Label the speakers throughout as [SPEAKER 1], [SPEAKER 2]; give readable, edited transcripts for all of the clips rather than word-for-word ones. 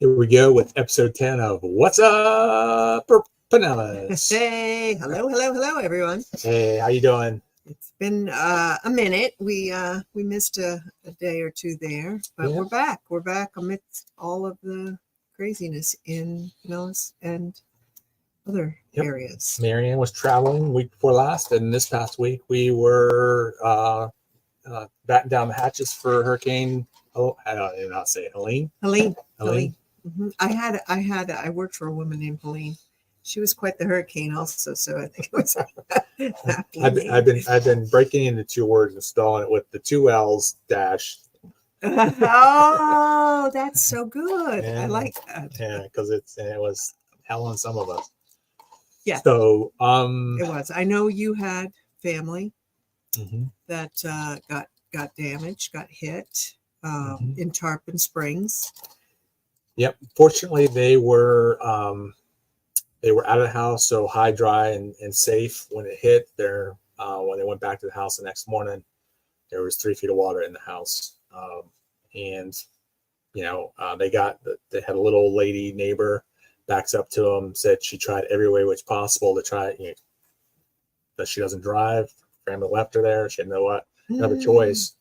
[SPEAKER 1] Here we go with episode 10 of What's Up, Pinellas.
[SPEAKER 2] Hey, hello, everyone.
[SPEAKER 1] Hey, how you doing?
[SPEAKER 2] It's been a minute. We missed a day or two there, but
[SPEAKER 1] Yeah.
[SPEAKER 2] we're back. We're back amidst all of the craziness in Pinellas and other areas.
[SPEAKER 1] Marianne was traveling week before last, and this past week we were batting down the hatches for Hurricane. Oh, I don't even know how to say it. Helene.
[SPEAKER 2] Mm-hmm. I worked for a woman named Helene. She was quite the hurricane, also. So I think it was.
[SPEAKER 1] I've been breaking into two words and spelling it with the two L's dash.
[SPEAKER 2] Oh, that's so good. I like that.
[SPEAKER 1] Yeah, because it was hell on some of us.
[SPEAKER 2] Yeah.
[SPEAKER 1] So
[SPEAKER 2] it was. I know you had family that got damaged, got hit in Tarpon Springs.
[SPEAKER 1] Yep. Fortunately, they were out of the house, so high, dry, and safe when it hit. There, when they went back to the house the next morning, there was 3 feet of water in the house, and they had a little old lady neighbor backs up to them, said she tried every way which possible to try. That she doesn't drive. Family left her there. She had no other choice.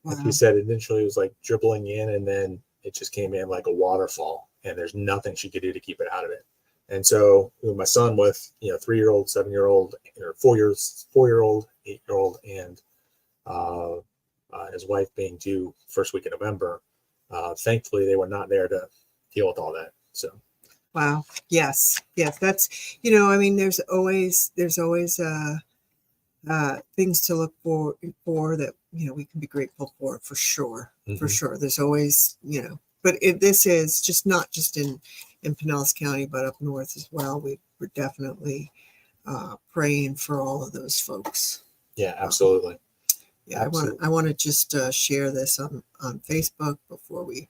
[SPEAKER 1] Wow. He said initially it was like dribbling in, and then it just came in like a waterfall, and there's nothing she could do to keep it out of it. And so my son with 3-year-old, 7-year-old, or 4-year-old, 8-year-old, and his wife being due first week of November. Thankfully, they were not there to deal with all that. So,
[SPEAKER 2] wow, yes, that's there's always things to look for that we can be grateful for sure. For sure. There's always but this is just not just in Pinellas County, but up north as well. We're definitely praying for all of those folks.
[SPEAKER 1] Yeah, absolutely.
[SPEAKER 2] Absolutely. I want to just share this on Facebook before we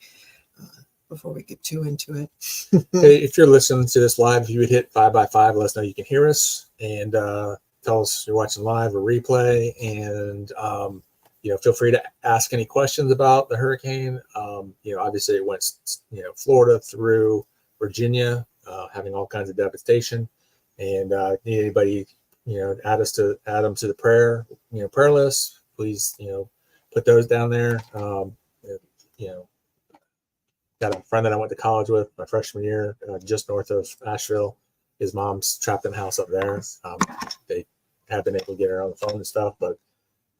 [SPEAKER 2] get too into it.
[SPEAKER 1] Hey, if you're listening to this live, if you would hit 5x5, let us know you can hear us, and tell us you're watching live or replay, and feel free to ask any questions about the hurricane. Obviously it went Florida through Virginia, having all kinds of devastation, and need anybody add them to the prayer list. Please put those down there. Got a friend that I went to college with my freshman year, just north of Asheville. His mom's trapped in a house up there. They have been able to get her on the phone and stuff, but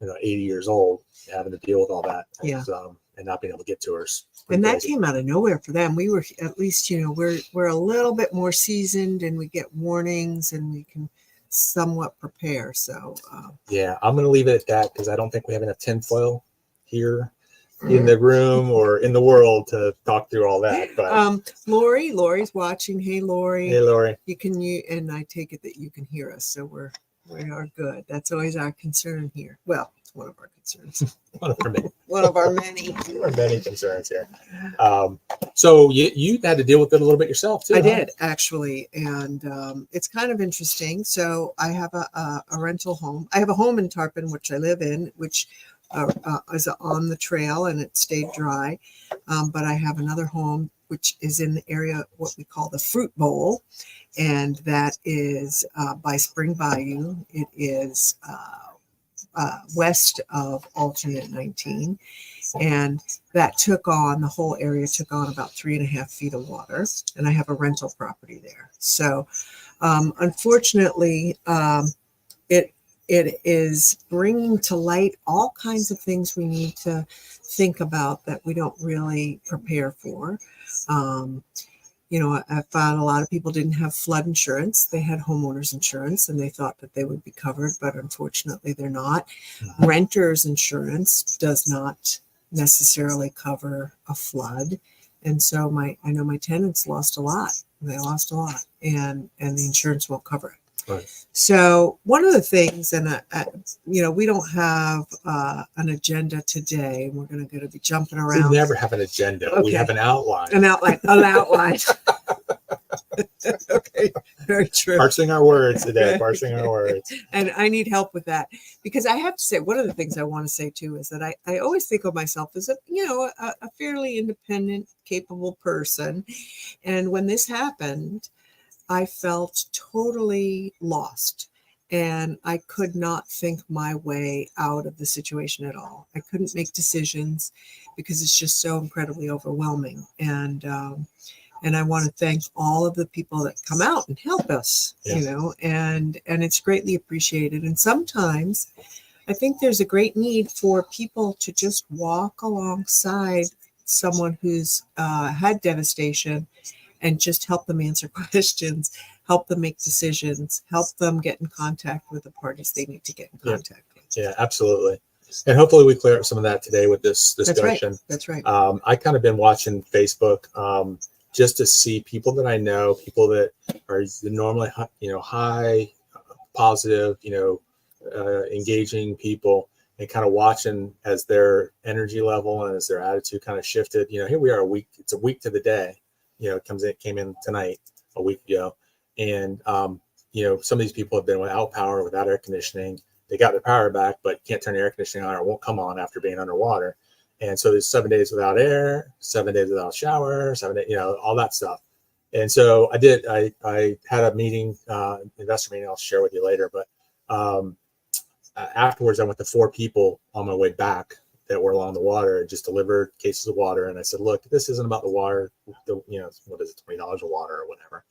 [SPEAKER 1] 80 years old, having to deal with all that, and not being able to get to her.
[SPEAKER 2] And that came out of nowhere for them. We were at least, we're a little bit more seasoned, and we get warnings, and we can somewhat prepare. So
[SPEAKER 1] I'm going to leave it at that, because I don't think we have enough tinfoil here in the room or in the world to talk through all that. But
[SPEAKER 2] Lori's watching. Hey, Lori.
[SPEAKER 1] Hey, Lori.
[SPEAKER 2] And I take it that you can hear us, so we are good. That's always our concern here. Well, it's one of our concerns.
[SPEAKER 1] One of
[SPEAKER 2] our many.
[SPEAKER 1] There are many concerns here. So you had to deal with it a little bit yourself too.
[SPEAKER 2] I did, actually, and it's kind of interesting. So I have a rental home. I have a home in Tarpon, which I live in, which is on the trail, and it stayed dry. But I have another home which is in the area what we call the Fruit Bowl, and that is by Spring Bayou. It is west of Alternate 19, and that the whole area took on about 3.5 feet of water, and I have a rental property there. So unfortunately, it is bringing to light all kinds of things we need to think about that we don't really prepare for. I found a lot of people didn't have flood insurance. They had homeowners insurance, and they thought that they would be covered, but unfortunately they're not. Renters insurance does not necessarily cover a flood. And so I know my tenants lost a lot. They lost a lot, and the insurance won't cover it.
[SPEAKER 1] Right.
[SPEAKER 2] So one of the things, and we don't have an agenda today. We're going to be jumping around.
[SPEAKER 1] We never have an agenda. Okay. We have an outline.
[SPEAKER 2] An outline. Okay, very true.
[SPEAKER 1] Parsing our words today, parsing our words.
[SPEAKER 2] And I need help with that, because I have to say, one of the things I want to say too is that I always think of myself as a fairly independent, capable person. And when this happened, I felt totally lost. And I could not think my way out of the situation at all. I couldn't make decisions because it's just so incredibly overwhelming. And I want to thank all of the people that come out and help us, and it's greatly appreciated. And sometimes I think there's a great need for people to just walk alongside someone who's had devastation and just help them answer questions, help them make decisions, help them get in contact with the parties they need to get in contact with.
[SPEAKER 1] Yeah, absolutely. And hopefully we clear up some of that today with this discussion.
[SPEAKER 2] That's right.
[SPEAKER 1] I kind of been watching Facebook just to see people that I know, people that are normally, high, positive, engaging people, and kind of watching as their energy level and as their attitude kind of shifted. Here we are it's a week to the day. It came in tonight, a week ago. And, some of these people have been without power, without air conditioning. They got their power back, but can't turn the air conditioning on, or it won't come on after being underwater. And so there's 7 days without air, 7 days without shower, 7 days, all that stuff. And so I had a meeting, investor meeting I'll share with you later. But afterwards, I went to 4 people on my way back that were along the water and just delivered cases of water. And I said, look, this isn't about the water, what is it, $20 of water or whatever.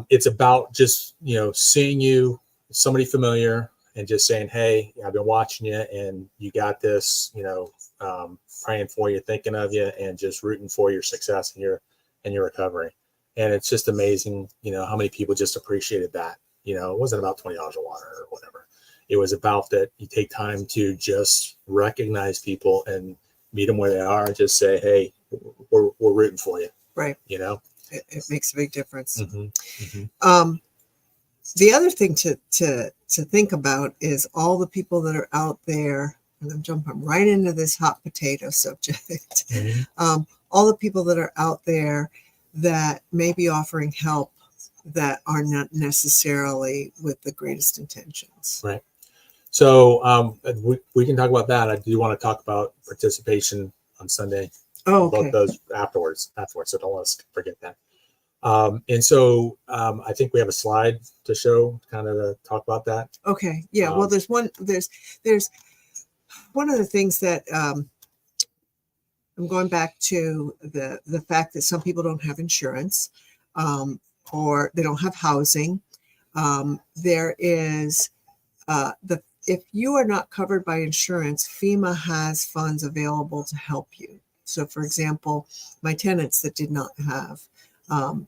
[SPEAKER 1] It's about just, seeing you, somebody familiar, and just saying, hey, I've been watching you and you got this, praying for you, thinking of you, and just rooting for your success and your recovery. And it's just amazing, how many people just appreciated that. It wasn't about $20 of water or whatever. It was about that you take time to just recognize people and meet them where they are and just say, hey, we're rooting for you.
[SPEAKER 2] Right. It makes a big difference.
[SPEAKER 1] Mm-hmm. Mm-hmm.
[SPEAKER 2] The other thing to think about is all the people that are out there, and I'm jumping right into this hot potato subject.
[SPEAKER 1] Mm-hmm.
[SPEAKER 2] All the people that are out there that may be offering help that are not necessarily with the greatest intentions.
[SPEAKER 1] Right. So we can talk about that. I do want to talk about participation on Sunday.
[SPEAKER 2] Oh, okay.
[SPEAKER 1] Both those afterwards. So don't let us forget that. And so I think we have a slide to show, kind of to talk about that.
[SPEAKER 2] Okay. Yeah. Well, there's one of the things that I'm going back to the fact that some people don't have insurance, or they don't have housing. There is if you are not covered by insurance, FEMA has funds available to help you. So, for example, my tenants that did not have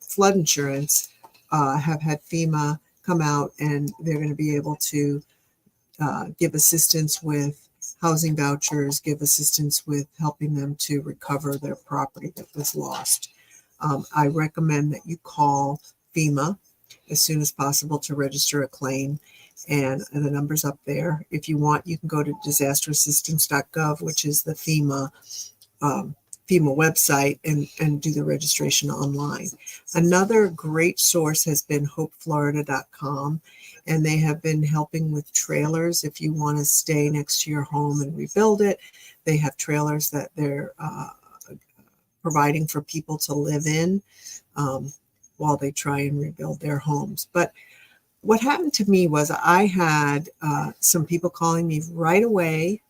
[SPEAKER 2] flood insurance have had FEMA come out, and they're going to be able to give assistance with housing vouchers, give assistance with helping them to recover their property that was lost. I recommend that you call FEMA as soon as possible to register a claim, and the number's up there. If you want, you can go to disasterassistance.gov, which is the FEMA website, and do the registration online. Another great source has been hopeflorida.com, and they have been helping with trailers. If you want to stay next to your home and rebuild it, they have trailers that they're providing for people to live in while they try and rebuild their homes. But what happened to me was I had some people calling me right away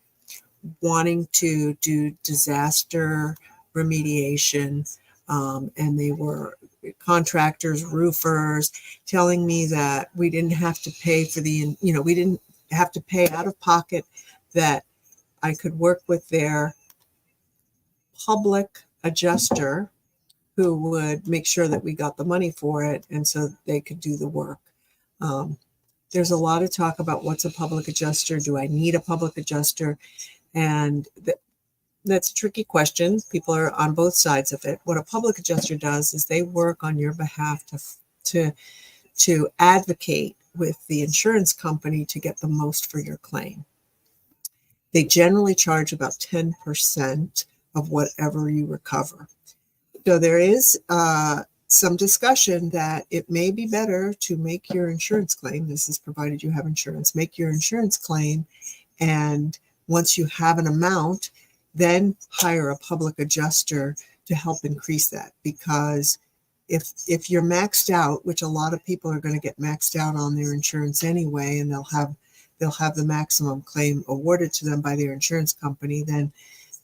[SPEAKER 2] wanting to do disaster remediation, and they were contractors, roofers, telling me that we didn't have to pay for we didn't have to pay out of pocket, that I could work with their public adjuster who would make sure that we got the money for it, and so they could do the work. There's a lot of talk about what's a public adjuster. Do I need a public adjuster? And that's a tricky question. People are on both sides of it. What a public adjuster does is they work on your behalf to advocate with the insurance company to get the most for your claim. They generally charge about 10% of whatever you recover. So there is some discussion that it may be better to make your insurance claim. This is provided you have insurance, make your insurance claim. And once you have an amount, then hire a public adjuster to help increase that. Because if you're maxed out, which a lot of people are going to get maxed out on their insurance anyway, and they'll have the maximum claim awarded to them by their insurance company, then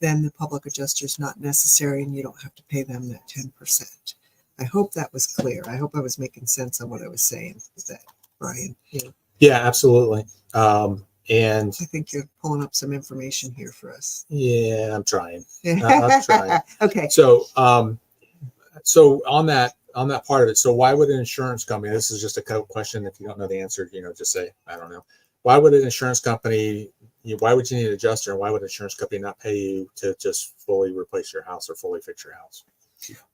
[SPEAKER 2] the public adjuster is not necessary and you don't have to pay them that 10%. I hope that was clear. I hope I was making sense on what I was saying with that, Brian.
[SPEAKER 1] Yeah, absolutely. And
[SPEAKER 2] I think you're pulling up some information here for us.
[SPEAKER 1] yeah, I'm trying. I'm trying.
[SPEAKER 2] Okay.
[SPEAKER 1] So, so on that part of it, so why would an insurance company, this is just a question, if you don't know the answer, just say, I don't know. Why would an insurance company, why would you need an adjuster, and why would an insurance company not pay you to just fully replace your house or fully fix your house?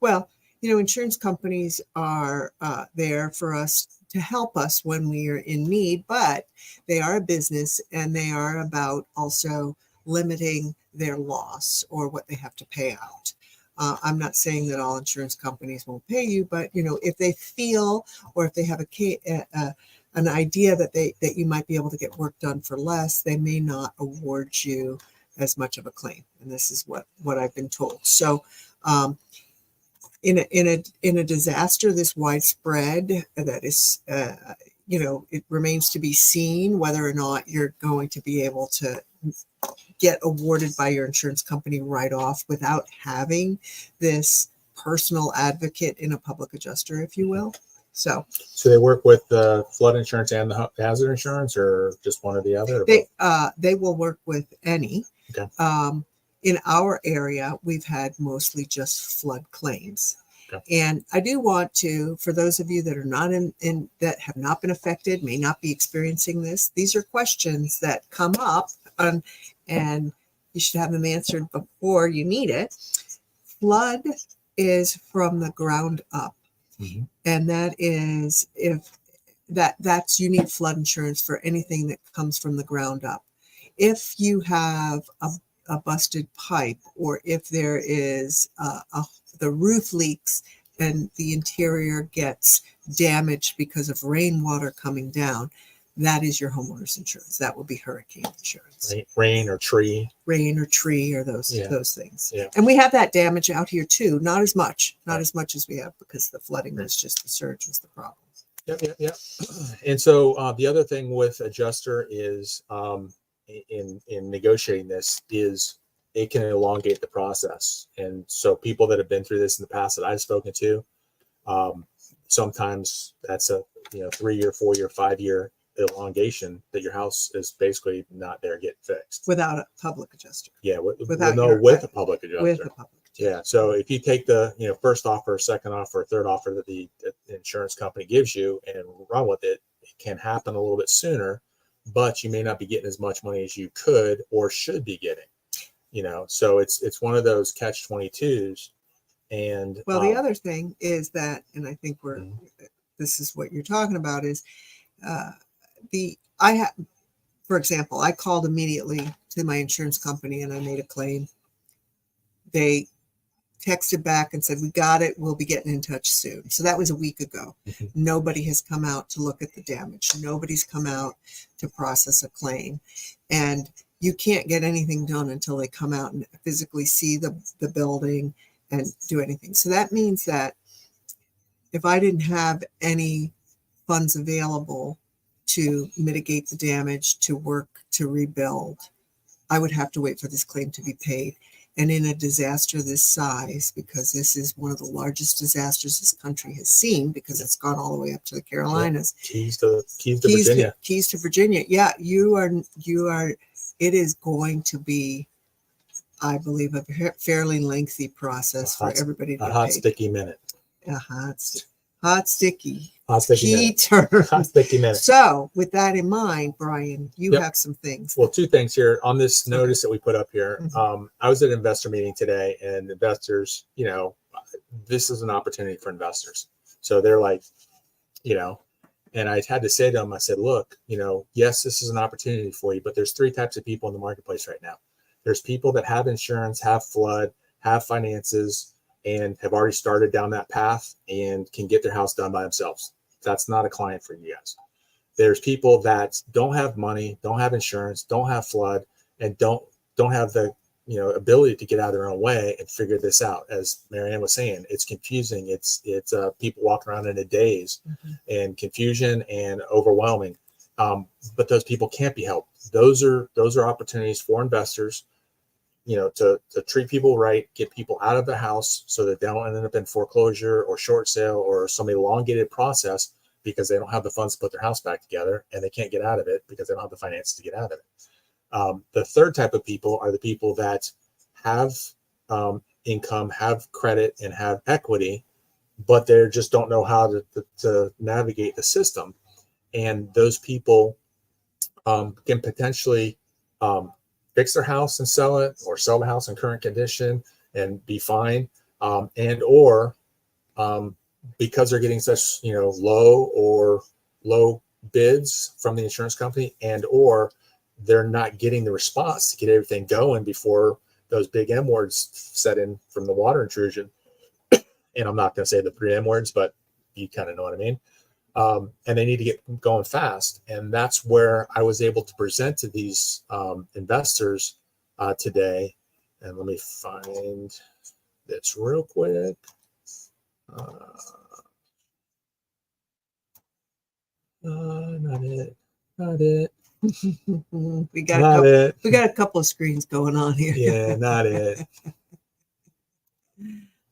[SPEAKER 2] Well, insurance companies are there for us to help us when we are in need, but they are a business and they are about also limiting their loss or what they have to pay out. I'm not saying that all insurance companies won't pay you, but if they feel, or if they have an idea that you might be able to get work done for less, they may not award you as much of a claim. And this is what I've been told. So in a disaster this widespread, that is, it remains to be seen whether or not you're going to be able to get awarded by your insurance company right off without having this personal advocate in a public adjuster, if you will. So
[SPEAKER 1] they work with the flood insurance and the hazard insurance, or just one or the other?
[SPEAKER 2] They will work with any.
[SPEAKER 1] Okay.
[SPEAKER 2] In our area, we've had mostly just flood claims.
[SPEAKER 1] Okay.
[SPEAKER 2] And I do want to, for those of you that are not in that have not been affected, may not be experiencing this, these are questions that come up, and you should have them answered before you need it. Flood is from the ground up.
[SPEAKER 1] Mm-hmm.
[SPEAKER 2] And that is, that's you need flood insurance for anything that comes from the ground up. If you have a busted pipe, or if there is the roof leaks and the interior gets damaged because of rainwater coming down, that is your homeowner's insurance. That will be hurricane insurance.
[SPEAKER 1] Rain or tree,
[SPEAKER 2] or those things.
[SPEAKER 1] Yeah.
[SPEAKER 2] And we have that damage out here too. Not as much as we have, because the flooding was just the surge was the problem.
[SPEAKER 1] Yeah. And so the other thing with adjuster is in negotiating this is it can elongate the process. And so people that have been through this in the past that I've spoken to, sometimes that's a 3-year, 4-year, 5-year elongation that your house is basically not there getting fixed
[SPEAKER 2] without a public adjuster.
[SPEAKER 1] Yeah, with a public adjuster.
[SPEAKER 2] With a public adjuster.
[SPEAKER 1] Yeah. So if you take the first offer, second offer, third offer that the insurance company gives you and run with it, it can happen a little bit sooner, but you may not be getting as much money as you could or should be getting. So it's one of those catch-22s. And
[SPEAKER 2] well, the other thing is that, and I think this is what you're talking about, is for example, I called immediately to my insurance company and I made a claim. They texted back and said, "We got it. We'll be getting in touch soon." So that was a week ago.
[SPEAKER 1] Mm-hmm.
[SPEAKER 2] Nobody has come out to look at the damage. Nobody's come out to process a claim. And you can't get anything done until they come out and physically see the building and do anything. So that means that if I didn't have any funds available to mitigate the damage, to work, to rebuild, I would have to wait for this claim to be paid. And in a disaster this size, because this is one of the largest disasters this country has seen, because it's gone all the way up to the Carolinas.
[SPEAKER 1] Keys to Virginia.
[SPEAKER 2] Keys to Virginia. Yeah, you are. It is going to be, I believe, a fairly lengthy process for everybody to get paid.
[SPEAKER 1] Sticky minute.
[SPEAKER 2] Hot sticky
[SPEAKER 1] key
[SPEAKER 2] term.
[SPEAKER 1] Hot sticky minute.
[SPEAKER 2] So with that in mind, Brian, you have some things.
[SPEAKER 1] Well, 2 things here on this notice that we put up here. Mm-hmm. I was at an investor meeting today, and investors, this is an opportunity for investors. So they're like, and I had to say to them, I said, look, yes, this is an opportunity for you, but there's 3 types of people in the marketplace right now. There's people that have insurance, have flood, have finances, and have already started down that path and can get their house done by themselves. That's not a client for you guys. There's people that don't have money, don't have insurance, don't have flood, and don't have the ability to get out of their own way and figure this out. As Marianne was saying, it's confusing. It's people walking around in a daze and confusion and overwhelming. But those people can't be helped. Those are opportunities for investors, to treat people right, get people out of the house so that they don't end up in foreclosure or short sale or some elongated process because they don't have the funds to put their house back together and they can't get out of it because they don't have the finances to get out of it. The third type of people are the people that have income, have credit, and have equity, but they just don't know how to navigate the system. And those people can potentially fix their house and sell it, or sell the house in current condition and be fine, and or because they're getting such low bids from the insurance company, and or they're not getting the response to get everything going before those big M words set in from the water intrusion. And I'm not going to say the 3 M words, but you kind of know what I mean. And they need to get going fast. And that's where I was able to present to these investors today. And let me find this real quick. Not it.
[SPEAKER 2] We got a couple of screens going on here.
[SPEAKER 1] Yeah, not it.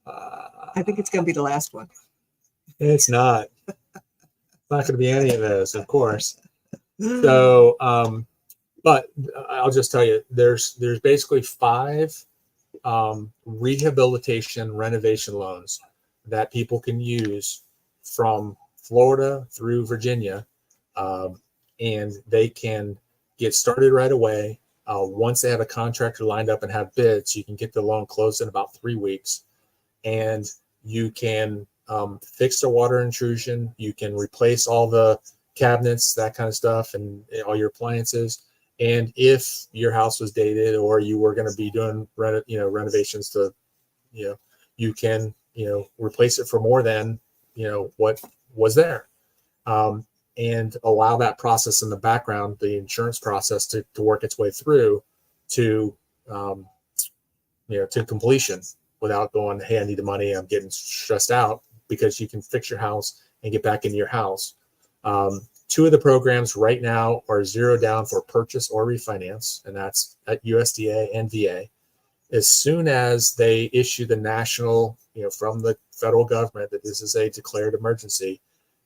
[SPEAKER 2] I think it's going to be the last one.
[SPEAKER 1] It's not. It's not going to be any of those, of course. So, but I'll just tell you, there's basically 5 rehabilitation renovation loans that people can use from Florida through Virginia, and they can get started right away. Once they have a contractor lined up and have bids, you can get the loan closed in about 3 weeks, and you can fix the water intrusion. You can replace all the cabinets, that kind of stuff, and all your appliances. And if your house was dated or you were going to be doing renovations to, you can replace it for more than what was there, and allow that process in the background, the insurance process, to work its way through to to completion without going, hey, I need the money, I'm getting stressed out, because you can fix your house and get back into your house. 2 of the programs right now are 0 down for purchase or refinance, and that's at USDA and VA. As soon as they issue the national, from the federal government, that this is a declared emergency,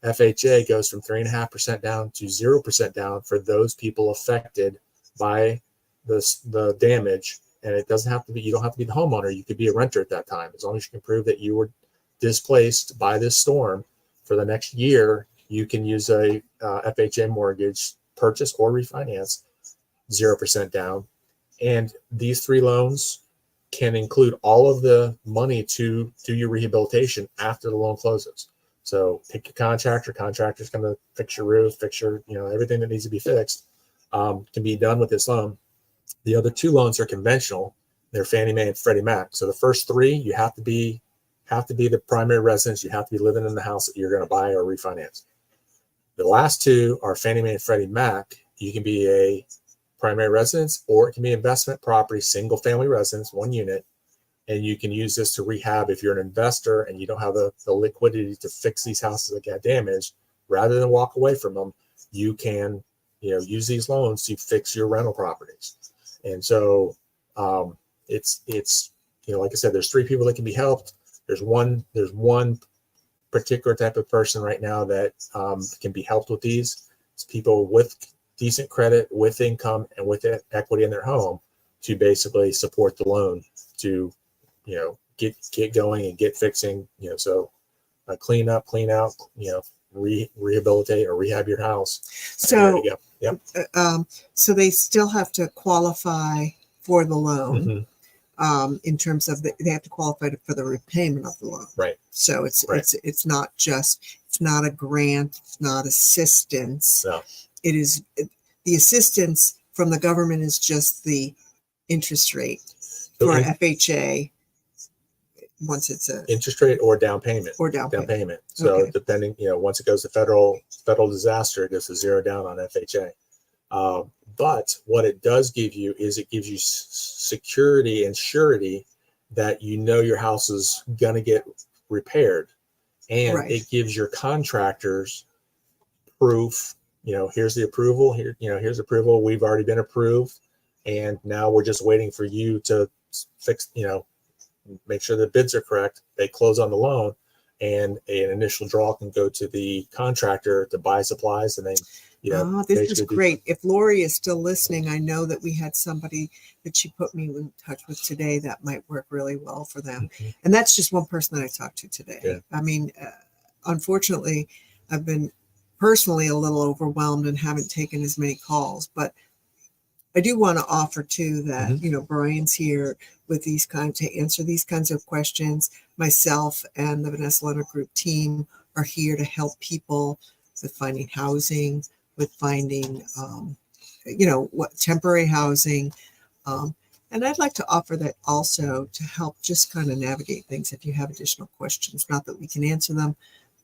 [SPEAKER 1] FHA goes from 3.5% down to 0% down for those people affected by the damage. And it doesn't have to be, you don't have to be the homeowner. You could be a renter at that time. As long as you can prove that you were displaced by this storm for the next year, you can use a FHA mortgage, purchase or refinance, 0% down. And these 3 loans can include all of the money to do your rehabilitation after the loan closes. So pick your contractor. Contractor's going to fix your roof, fix your, everything that needs to be fixed, can be done with this loan. The other 2 loans are conventional. They're Fannie Mae and Freddie Mac. So the first 3, you have to be the primary residence. You have to be living in the house that you're going to buy or refinance. The last 2 are Fannie Mae and Freddie Mac. You can be a primary residence, or it can be investment property, single family residence, 1 unit. And you can use this to rehab. If you're an investor and you don't have the liquidity to fix these houses that got damaged, rather than walk away from them, you can, use these loans to fix your rental properties. And so it's like I said, there's 3 people that can be helped. There's one particular type of person right now that can be helped with these. It's people with decent credit, with income, and with equity in their home to basically support the loan to get going and get fixing. So clean up, clean out, rehabilitate or rehab your house.
[SPEAKER 2] So
[SPEAKER 1] Yep.
[SPEAKER 2] So they still have to qualify for the loan. In terms of they have to qualify for the repayment of the loan.
[SPEAKER 1] Right.
[SPEAKER 2] So it's not a grant, it's not assistance.
[SPEAKER 1] No.
[SPEAKER 2] It is the assistance from the government is just the interest rate for FHA. once it's a
[SPEAKER 1] interest rate or down payment.
[SPEAKER 2] down
[SPEAKER 1] Down
[SPEAKER 2] payment.
[SPEAKER 1] payment. So
[SPEAKER 2] Okay.
[SPEAKER 1] depending, once it goes to federal disaster, it goes to zero down on FHA. But what it does give you is it gives you security and surety that your house is going to get repaired. And
[SPEAKER 2] Right.
[SPEAKER 1] it gives your contractors proof, here's the approval here, here's approval. We've already been approved. And now we're just waiting for you to fix, make sure the bids are correct. They close on the loan, and an initial draw can go to the contractor to buy supplies. And then,
[SPEAKER 2] this is great. If Lori is still listening, I know that we had somebody that she put me in touch with today that might work really well for them. Mm-hmm. And that's just one person that I talked to today. Yeah. I mean, unfortunately, I've been personally a little overwhelmed and haven't taken as many calls, but I do want to offer too that, mm-hmm. Brian's here with these kinds to answer these kinds of questions. Myself and the Vanessa Leonard Group team are here to help people with finding housing, with finding, what temporary housing. And I'd like to offer that also to help just kind of navigate things if you have additional questions. Not that we can answer them,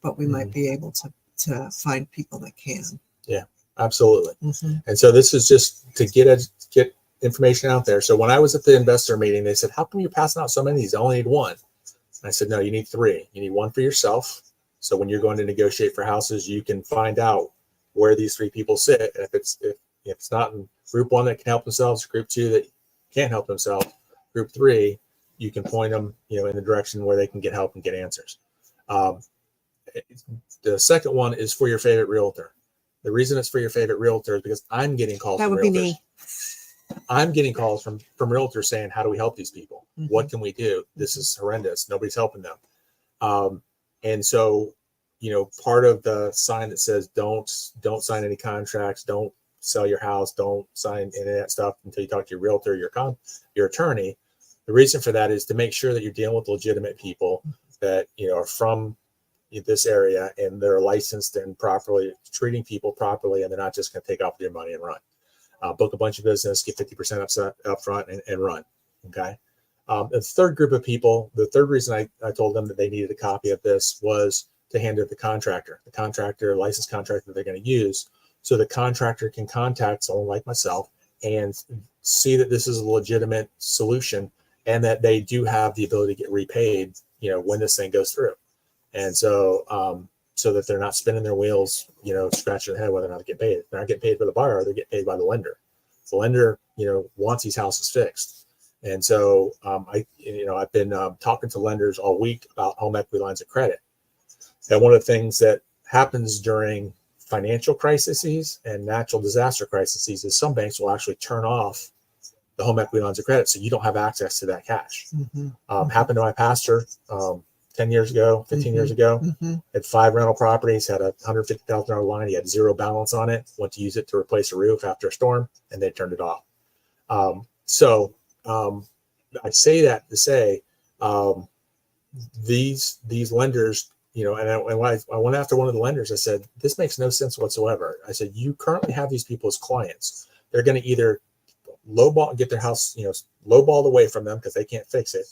[SPEAKER 2] but we mm-hmm. might be able to find people that can.
[SPEAKER 1] Yeah, absolutely.
[SPEAKER 2] Mm-hmm.
[SPEAKER 1] And so this is just to get information out there. So when I was at the investor meeting, they said, how come you're passing out so many of these? I only need one. And I said, no, you need three. You need one for yourself. So when you're going to negotiate for houses, you can find out where these three people sit. And if it's not in group one that can help themselves, group two that can't help themselves, group three, you can point them, in the direction where they can get help and get answers. The second one is for your favorite realtor. The reason it's for your favorite realtor is because I'm getting calls from realtors. That would be me. I'm getting calls from realtors saying, how do we help these people? Mm-hmm. What can we do? This is horrendous. Nobody's helping them. And so, part of the sign that says, don't sign any contracts, don't sell your house, don't sign any of that stuff until you talk to your realtor, your attorney. The reason for that is to make sure that you're dealing with legitimate people that, are from this area and they're licensed and properly treating people properly. And they're not just going to take off your money and run. Book a bunch of business, get 50% up front and run. Okay. The third group of people, the third reason I told them that they needed a copy of this was to hand it to the contractor, licensed contractor they're going to use. So the contractor can contact someone like myself and see that this is a legitimate solution and that they do have the ability to get repaid, when this thing goes through. And so, so that they're not spinning their wheels, scratching their head whether or not they get paid. If they're not getting paid by the buyer, they get paid by the lender. The lender, wants these houses fixed. And so I've been talking to lenders all week about home equity lines of credit. And one of the things that happens during financial crises and natural disaster crises is some banks will actually turn off the home equity lines of credit so you don't have access to that cash. Mm-hmm. Happened to my pastor 10 years ago, 15 mm-hmm. years ago. Mm-hmm. Had 5 rental properties, had a $150,000 line. He had zero balance on it, went to use it to replace a roof after a storm, and they turned it off. I say that to say these lenders, and when I went after one of the lenders, I said, this makes no sense whatsoever. I said, you currently have these people as clients. They're going to either lowball and get their house, lowballed away from them because they can't fix it.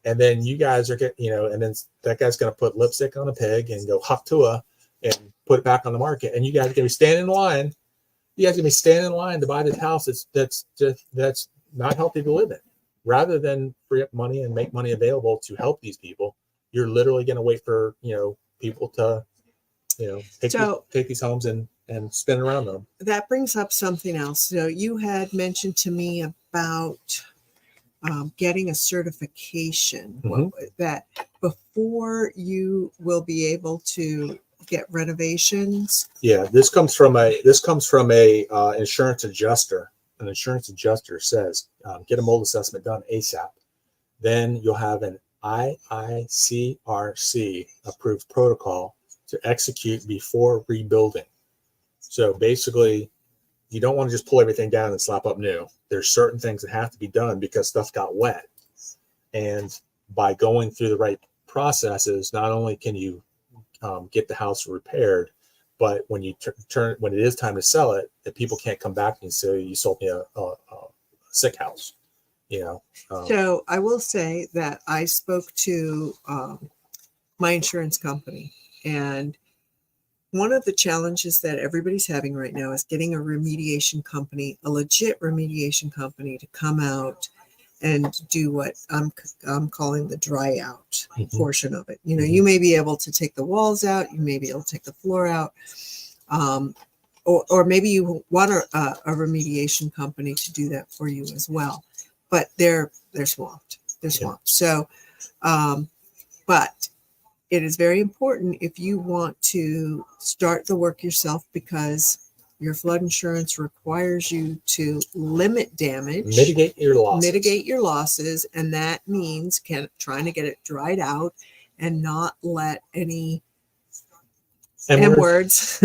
[SPEAKER 1] And then you guys are and then that guy's going to put lipstick on a pig and go Haktua and put it back on the market. And you guys are going to be standing in line. You guys are going to be standing in line to buy this house. That's not healthy to live in. Rather than free up money and make money available to help these people, you're literally going to wait for, people to, take these homes and spin around them.
[SPEAKER 2] That brings up something else. So you had mentioned to me about getting a certification mm-hmm. that before you will be able to get renovations.
[SPEAKER 1] Yeah, this comes from a insurance adjuster. An insurance adjuster says, get a mold assessment done ASAP. Then you'll have an IICRC approved protocol to execute before rebuilding. So basically, you don't want to just pull everything down and slap up new. There's certain things that have to be done because stuff got wet. And by going through the right processes, not only can you get the house repaired, but when you when it is time to sell it, that people can't come back and say, you sold me a sick house. you know.
[SPEAKER 2] So I will say that I spoke to my insurance company, and one of the challenges that everybody's having right now is getting a remediation company, a legit remediation company, to come out and do what I'm calling the dry out portion of it. You know, you may be able to take the walls out, you may be able to take the floor out, or maybe you want a remediation company to do that for you as well. But they're swamped. They're swamped. So, but it is very important if you want to start the work yourself, because your flood insurance requires you to limit damage,
[SPEAKER 1] mitigate your
[SPEAKER 2] losses, and that means trying to get it dried out and not let any M words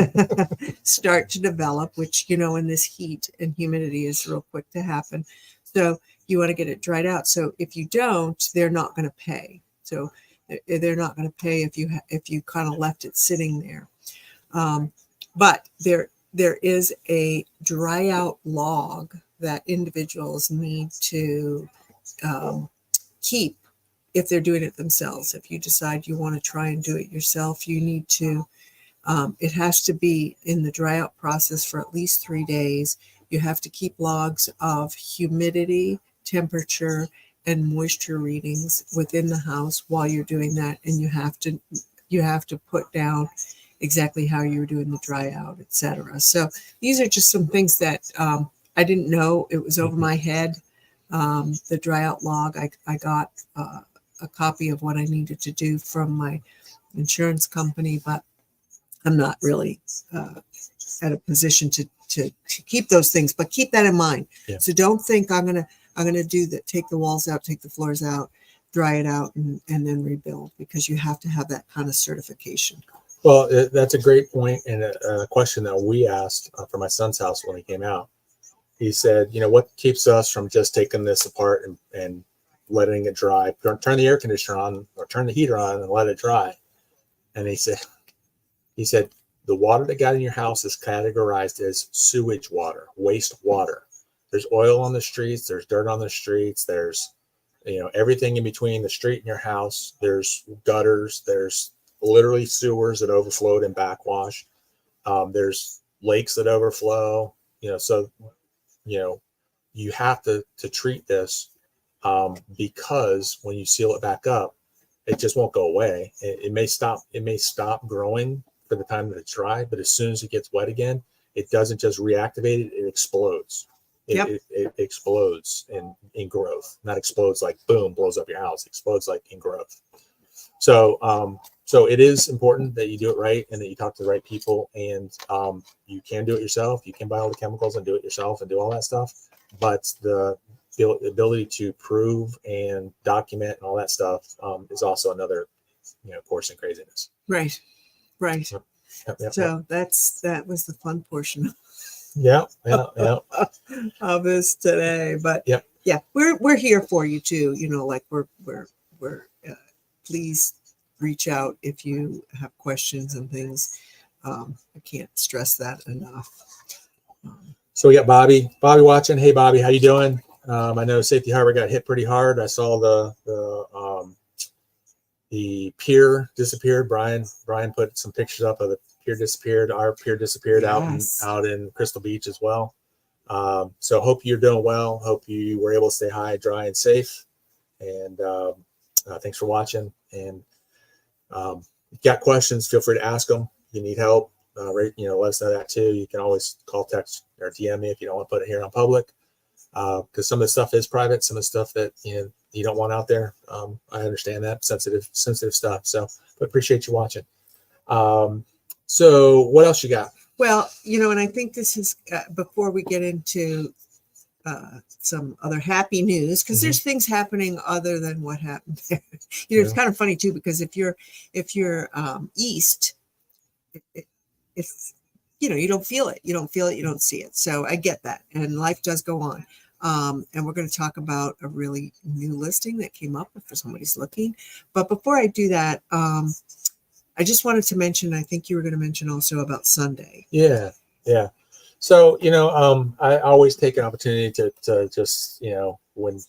[SPEAKER 2] start to develop, which, you know, in this heat and humidity is real quick to happen. So you want to get it dried out. So if you don't, they're not going to pay. So they're not going to pay if you kind of left it sitting there. But there is a dry out log that individuals need to keep if they're doing it themselves. If you decide you want to try and do it yourself, you need to, it has to be in the dry out process for at least 3 days. You have to keep logs of humidity, temperature, and moisture readings within the house while you're doing that. And you have to put down exactly how you're doing the dry out, etc. So these are just some things that I didn't know. It was over my head. The dry out log, I got a copy of what I needed to do from my insurance company, but I'm not really at a position to keep those things. But keep that in mind. Yeah. So don't think I'm gonna do that. Take the walls out, take the floors out, dry it out, and then rebuild, because you have to have that kind of certification.
[SPEAKER 1] Well, that's a great point, and a question that we asked for my son's house when he came out. He said, you know, what keeps us from just taking this apart and letting it dry? Turn the air conditioner on or turn the heater on and let it dry. And he said, the water that got in your house is categorized as sewage water, waste water. There's oil on the streets. There's dirt on the streets. There's, you know, everything in between the street and your house. There's gutters. There's literally sewers that overflowed and backwash. There's lakes that overflow, you know, so, you know, you have to treat this because when you seal it back up, it just won't go away. It may stop growing for the time that it's dry, but as soon as it gets wet again, it doesn't just reactivate it, it explodes. It explodes in growth. Not explodes like boom, blows up your house. It explodes like in growth. So so it is important that you do it right and that you talk to the right people, and you can do it yourself. You can buy all the chemicals and do it yourself and do all that stuff. But the ability to prove and document and all that stuff is also another, you know, course in craziness.
[SPEAKER 2] Right.
[SPEAKER 1] Yep.
[SPEAKER 2] So that was the fun portion.
[SPEAKER 1] Yeah.
[SPEAKER 2] Of this today, but yeah, we're here for you too. You know, like we're please reach out if you have questions and things. I can't stress that enough.
[SPEAKER 1] So we got Bobby watching. Hey, Bobby, how you doing? I know Safety Harbor got hit pretty hard. I saw the pier disappeared. Brian put some pictures up of the pier disappeared. Our pier disappeared out in Crystal Beach as well. So hope you're doing well. Hope you were able to stay high, dry, and safe. And thanks for watching. And if you got questions, feel free to ask them. If you need help, let us know that too. You can always call, text, or DM me if you don't want to put it here on public, because some of the stuff is private. Some of the stuff that you don't want out there. I understand that sensitive stuff. So, but appreciate you watching. So what else you got?
[SPEAKER 2] Well, and I think this is before we get into some other happy news, because there's things happening other than what happened there. It's kind of funny too, because if you're east, it's you don't feel it. You don't see it. So I get that, and life does go on. And we're going to talk about a really new listing that came up if somebody's looking. But before I do that, I just wanted to mention, I think you were going to mention also about Sunday.
[SPEAKER 1] Yeah. So, I always take an opportunity to just, when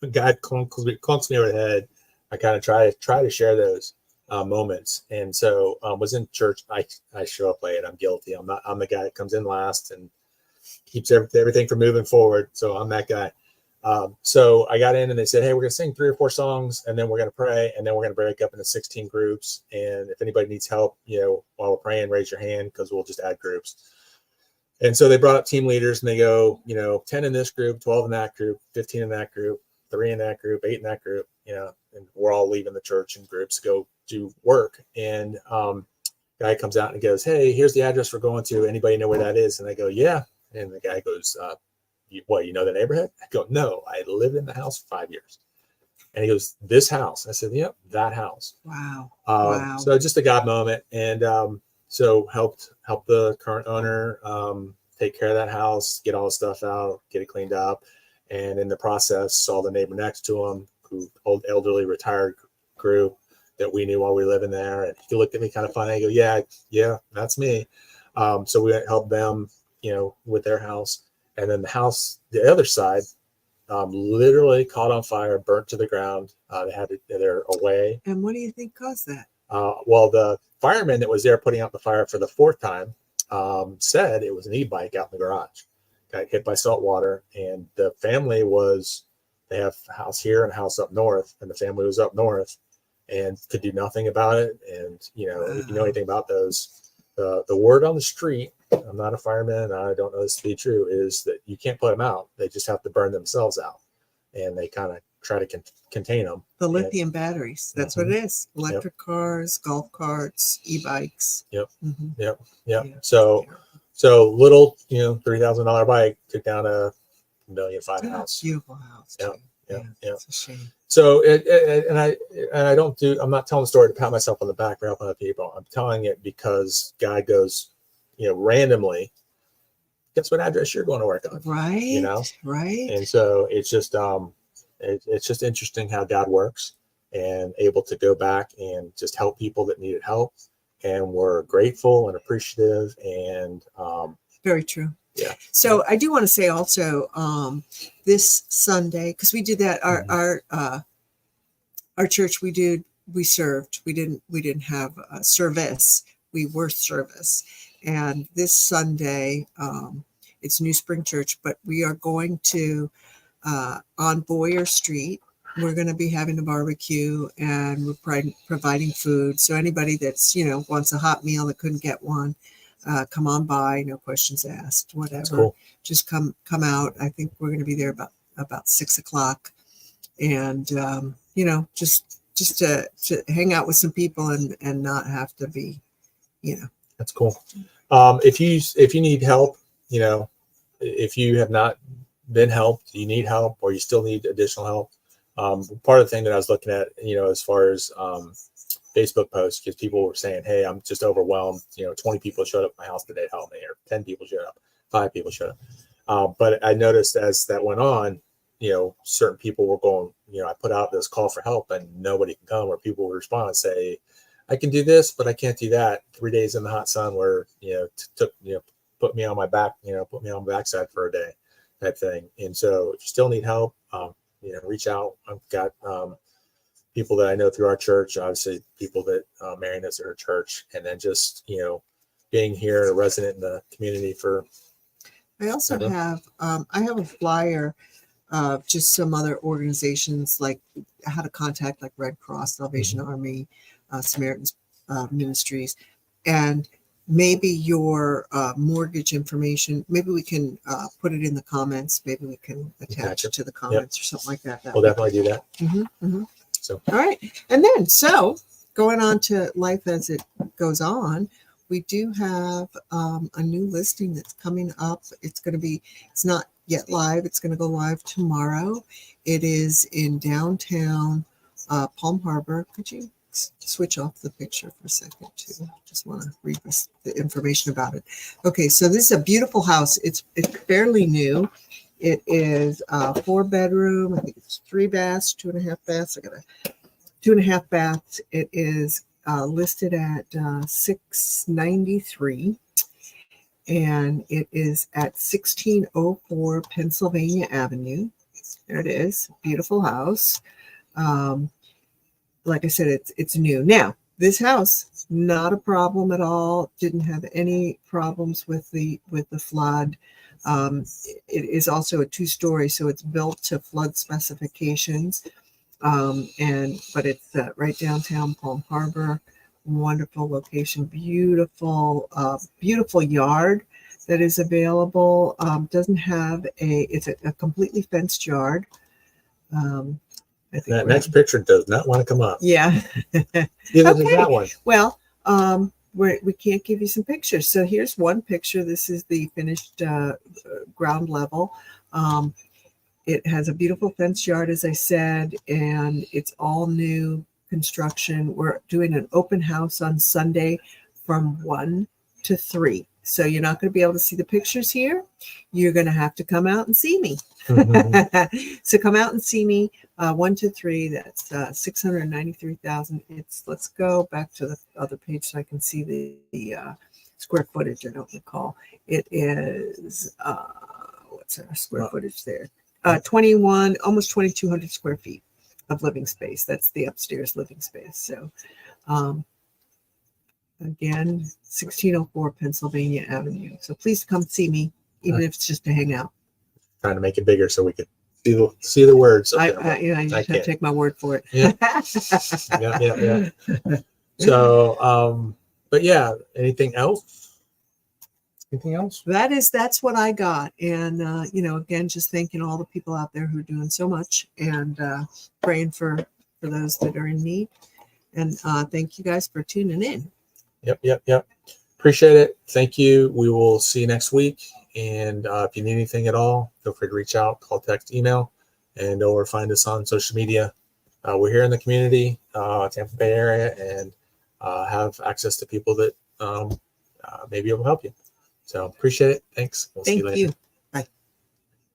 [SPEAKER 1] a guy clunks me over the head, I kind of try to share those moments. And so was in church. I show up late. I'm guilty. I'm the guy that comes in last and keeps everything from moving forward. So I'm that guy. So I got in and they said, hey, we're going to sing 3 or 4 songs and then we're going to pray and then we're going to break up into 16 groups. And if anybody needs help, while we're praying, raise your hand because we'll just add groups. And so they brought up team leaders and they go, 10 in this group, 12 in that group, 15 in that group, 3 in that group, 8 in that group, and we're all leaving the church in groups to go do work. And guy comes out and goes, hey, here's the address we're going to. Anybody know where that is? And I go, yeah. And the guy goes, you know the neighborhood? I go, no, I lived in the house for 5 years. And he goes, this house? I said, yep, that house.
[SPEAKER 2] Wow.
[SPEAKER 1] So just a God moment. And so helped the current owner take care of that house, get all the stuff out, get it cleaned up. And in the process, saw the neighbor next to him, old elderly retired group that we knew while we were living there. And he looked at me kind of funny. I go, yeah, that's me. So we helped them, with their house. And then the house, the other side, literally caught on fire, burnt to the ground. They're away.
[SPEAKER 2] And what do you think caused that?
[SPEAKER 1] Well, the fireman that was there putting out the fire for the 4th time said it was an e-bike out in the garage. Got hit by salt water, and the family they have a house here and a house up north, and the family was up north and could do nothing about it. And, if you know anything about those, the word on the street, I'm not a fireman, I don't know this to be true, is that you can't put them out. They just have to burn themselves out, and they kind of try to contain them.
[SPEAKER 2] The lithium batteries. That's what it is. Electric cars, golf carts, e-bikes.
[SPEAKER 1] Yep.
[SPEAKER 2] Mm-hmm.
[SPEAKER 1] Yep.
[SPEAKER 2] Yeah,
[SPEAKER 1] So little, $3,000 bike took down a $1.5 million house.
[SPEAKER 2] Beautiful house.
[SPEAKER 1] Yeah.
[SPEAKER 2] It's a shame.
[SPEAKER 1] So I'm not telling the story to pat myself on the back or help other people. I'm telling it because God goes, randomly, guess what address you're going to work on?
[SPEAKER 2] Right. Right.
[SPEAKER 1] And so it's just interesting how God works and able to go back and just help people that needed help. And we're grateful and appreciative and
[SPEAKER 2] very true.
[SPEAKER 1] Yeah.
[SPEAKER 2] So I do want to say also this Sunday, because we did that, our church, we served. We didn't have a service. We were service. And this Sunday, it's New Spring Church, but we are going to on Boyer Street. We're going to be having a barbecue and we're providing food. So anybody that's, wants a hot meal that couldn't get one, come on by, no questions asked, whatever.
[SPEAKER 1] Cool.
[SPEAKER 2] Just come out. I think we're going to be there about 6:00 and, just to hang out with some people and not have to be,
[SPEAKER 1] That's cool. If you need help, if you have not been helped, you need help, or you still need additional help. Part of the thing that I was looking at, as far as Facebook posts, because people were saying, hey, I'm just overwhelmed. 20 people showed up at my house today to help me, or 10 people showed up, 5 people showed up. But I noticed as that went on, certain people were going, I put out this call for help and nobody can come, or people would respond and say, I can do this, but I can't do that. 3 days in the hot sun where, put me on my back, put me on my backside for a day, type thing. And so if you still need help, reach out. I've got people that I know through our church, obviously people that Mary knows at her church, and then just, being here, a resident in the community for.
[SPEAKER 2] I also have, I have a flyer of just some other organizations, like how to contact, like Red Cross, Salvation Army, Samaritan's Ministries, and maybe your mortgage information. Maybe we can put it in the comments. Maybe we can attach it to the comments or something like that.
[SPEAKER 1] We'll definitely do that.
[SPEAKER 2] So, all right. And then, so going on to life as it goes on, we do have a new listing that's coming up. It's not yet live. It's going to go live tomorrow. It is in downtown Palm Harbor. Could you switch off the picture for a second too? Just want to read the information about it. Okay, so this is a beautiful house. It's fairly new. It is a 4-bedroom. I think it's 3 baths, 2.5 baths. I got a 2.5 baths. It is listed at $693, and it is at 1604 Pennsylvania Avenue. There it is. Beautiful house. Like I said, it's new. Now, this house, not a problem at all. Didn't have any problems with the flood. It is also a 2-story, so it's built to flood specifications. But it's right downtown Palm Harbor. Wonderful location, beautiful yard that is available. Doesn't have it's a completely fenced yard. I think
[SPEAKER 1] That next picture does not want to come up.
[SPEAKER 2] Yeah.
[SPEAKER 1] Neither does that one.
[SPEAKER 2] Well, we can't give you some pictures. So here's one picture. This is the finished ground level. It has a beautiful fenced yard, as I said, and it's all new construction. We're doing an open house on Sunday from 1 to 3. So you're not going to be able to see the pictures here. You're going to have to come out and see me. Mm-hmm. So come out and see me 1 to 3. That's 693,000. Let's go back to the other page so I can see the square footage. I don't recall. It is what's our square footage there? 21, almost 2,200 square feet of living space. That's the upstairs living space. So again, 1604 Pennsylvania Avenue. So please come see me, even if it's just to hang out.
[SPEAKER 1] Trying to make it bigger so we could see the words.
[SPEAKER 2] You just have to take my word for it.
[SPEAKER 1] Yeah. Yeah. So, but yeah, anything else? Anything else?
[SPEAKER 2] That's what I got. And, again, just thanking all the people out there who are doing so much and praying for those that are in need. And thank you guys for tuning in.
[SPEAKER 1] Yep. Appreciate it. Thank you. We will see you next week. And if you need anything at all, feel free to reach out, call, text, email, and or find us on social media. We're here in the community, Tampa Bay area, and have access to people that may be able to help you. So appreciate it. Thanks. We'll see you later.
[SPEAKER 2] Thank you.